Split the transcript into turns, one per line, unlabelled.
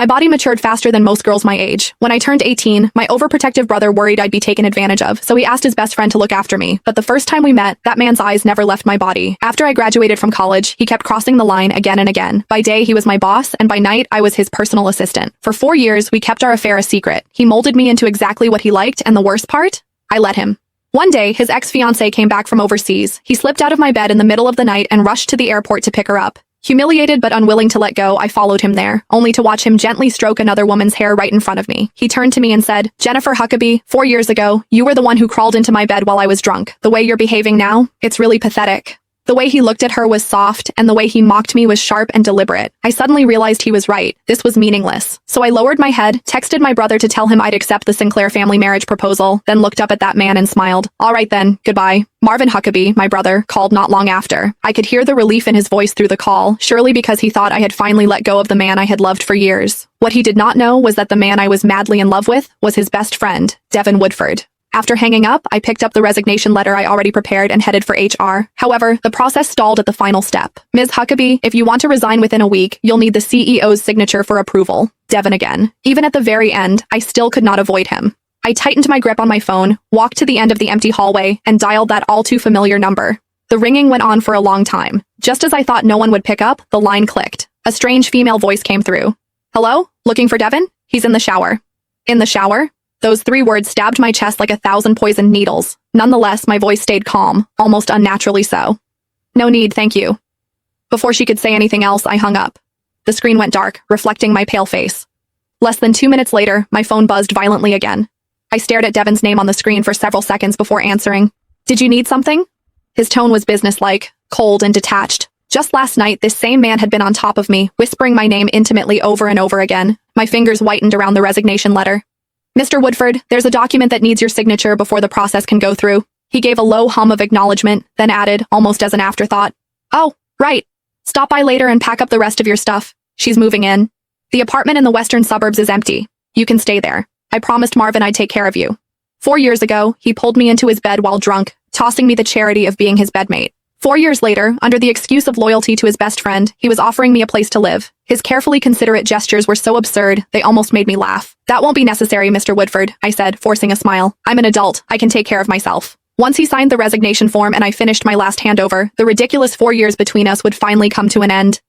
My body matured faster than most girls my age. When I turned 18, my overprotective brother worried I'd be taken advantage of, so he asked his best friend to look after me. But the first time we met, that man's eyes never left my body. After I graduated from college, he kept crossing the line again and again. By day, he was my boss, and by night, I was his personal assistant. For 4 years, we kept our affair a secret. He molded me into exactly what he liked, and the worst part? I let him. One day, his ex-fiancée came back from overseas. He slipped out of my bed in the middle of the night and rushed to the airport to pick her up. Humiliated but unwilling to let go, I followed him there, only to watch him gently stroke another woman's hair right in front of me. He turned to me and said, "Jennifer Huckabee, 4 years ago, you were the one who crawled into my bed while I was drunk. The way you're behaving now, it's really pathetic." The way he looked at her was soft, and the way he mocked me was sharp and deliberate. I suddenly realized he was right. This was meaningless. So I lowered my head, texted my brother to tell him I'd accept the Sinclair family marriage proposal, then looked up at that man and smiled. "All right then, goodbye." Marvin Huckabee, my brother, called not long after. I could hear the relief in his voice through the call, surely because he thought I had finally let go of the man I had loved for years. What he did not know was that the man I was madly in love with was his best friend, Devin Woodford. After hanging up, I picked up the resignation letter I already prepared and headed for HR. However, the process stalled at the final step. "Ms. Huckabee, if you want to resign within a week, you'll need the CEO's signature for approval." Devin again. Even at the very end, I still could not avoid him. I tightened my grip on my phone, walked to the end of the empty hallway, and dialed that all-too-familiar number. The ringing went on for a long time. Just as I thought no one would pick up, the line clicked. A strange female voice came through. "Hello? Looking for Devin? He's in the shower." In the shower? Those 3 words stabbed my chest like 1,000 poisoned needles. Nonetheless, my voice stayed calm, almost unnaturally so. "No need, thank you." Before she could say anything else, I hung up. The screen went dark, reflecting my pale face. Less than 2 minutes later, my phone buzzed violently again. I stared at Devin's name on the screen for several seconds before answering. "Did you need something?" His tone was businesslike, cold and detached. Just last night, this same man had been on top of me, whispering my name intimately over and over again. My fingers whitened around the resignation letter. "Mr. Woodford, there's a document that needs your signature before the process can go through." He gave a low hum of acknowledgement, then added, almost as an afterthought, "Oh, right. Stop by later and pack up the rest of your stuff. She's moving in. The apartment in the western suburbs is empty. You can stay there. I promised Marvin I'd take care of you." 4 years ago, he pulled me into his bed while drunk, tossing me the charity of being his bedmate. 4 years later, under the excuse of loyalty to his best friend, he was offering me a place to live. His carefully considerate gestures were so absurd, they almost made me laugh. "That won't be necessary, Mr. Woodford," I said, forcing a smile. "I'm an adult. I can take care of myself." Once he signed the resignation form and I finished my last handover, the ridiculous 4 years between us would finally come to an end.